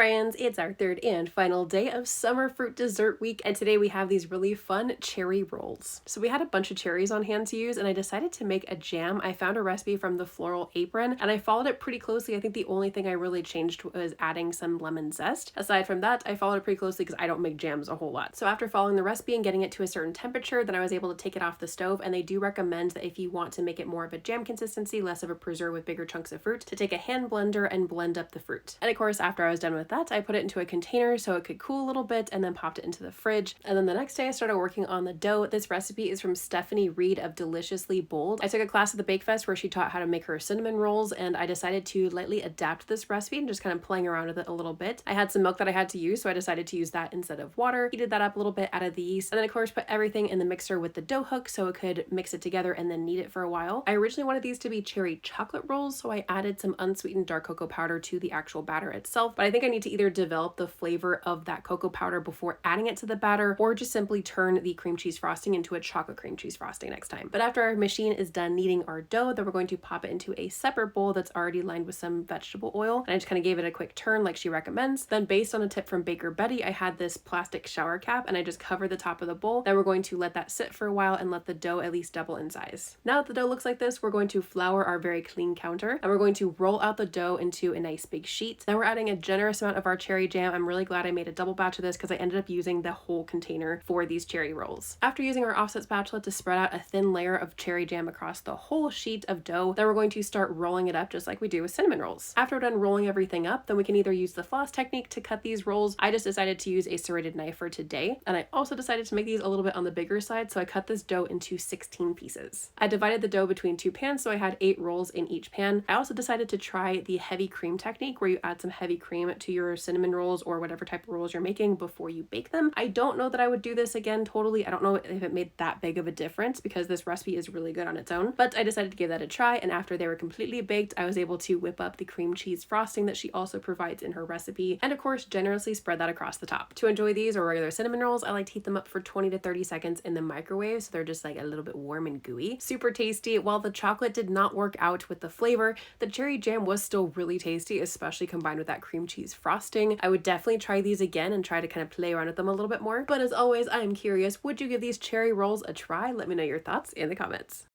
friends, it's our third and final day of summer fruit dessert week, and today we have these really fun cherry rolls. So we had a bunch of cherries on hand to use, and I decided to make a jam. I found a recipe from the Floral Apron, and I followed it pretty closely. I think the only thing I really changed was adding some lemon zest. Aside from that, I followed it pretty closely because I don't make jams a whole lot. So after following the recipe and getting it to a certain temperature, then I was able to take it off the stove, and they do recommend that if you want to make it more of a jam consistency, less of a preserve with bigger chunks of fruit, to take a hand blender and blend up the fruit. And of course, after I was done with that, I put it into a container so it could cool a little bit and then popped it into the fridge. And then the next day I started working on the dough. This recipe is from Stephanie Reed of Deliciously Bold. I took a class at the Bake Fest where she taught how to make her cinnamon rolls, and I decided to lightly adapt this recipe and just kind of playing around with it a little bit. I had some milk that I had to use, so I decided to use that instead of water. Heated that up a little bit, added the yeast, and then of course put everything in the mixer with the dough hook so it could mix it together and then knead it for a while. I originally wanted these to be cherry chocolate rolls, so I added some unsweetened dark cocoa powder to the actual batter itself, but I think I need to either develop the flavor of that cocoa powder before adding it to the batter, or just simply turn the cream cheese frosting into a chocolate cream cheese frosting next time. But after our machine is done kneading our dough, then we're going to pop it into a separate bowl that's already lined with some vegetable oil, and I just kind of gave it a quick turn like she recommends. Then, based on a tip from Baker Betty, I had this plastic shower cap and I just covered the top of the bowl. Then we're going to let that sit for a while and let the dough at least double in size. Now that the dough looks like this, we're going to flour our very clean counter, and we're going to roll out the dough into a nice big sheet. Then we're adding a generous amount of our cherry jam. I'm really glad I made a double batch of this because I ended up using the whole container for these cherry rolls. After using our offset spatula to spread out a thin layer of cherry jam across the whole sheet of dough, then we're going to start rolling it up just like we do with cinnamon rolls. After we're done rolling everything up, then we can either use the floss technique to cut these rolls. I just decided to use a serrated knife for today, and I also decided to make these a little bit on the bigger side, so I cut this dough into 16 pieces. I divided the dough between two pans, so I had 8 rolls in each pan. I also decided to try the heavy cream technique where you add some heavy cream to your cinnamon rolls or whatever type of rolls you're making before you bake them. I don't know that I would do this again totally. I don't know if it made that big of a difference because this recipe is really good on its own, but I decided to give that a try, and after they were completely baked, I was able to whip up the cream cheese frosting that she also provides in her recipe, and of course generously spread that across the top. To enjoy these or regular cinnamon rolls, I like to heat them up for 20 to 30 seconds in the microwave so they're just like a little bit warm and gooey. Super tasty. While the chocolate did not work out with the flavor, the cherry jam was still really tasty, especially combined with that cream cheese frosting. I would definitely try these again and try to kind of play around with them a little bit more. But as always, I am curious, would you give these cherry rolls a try? Let me know your thoughts in the comments.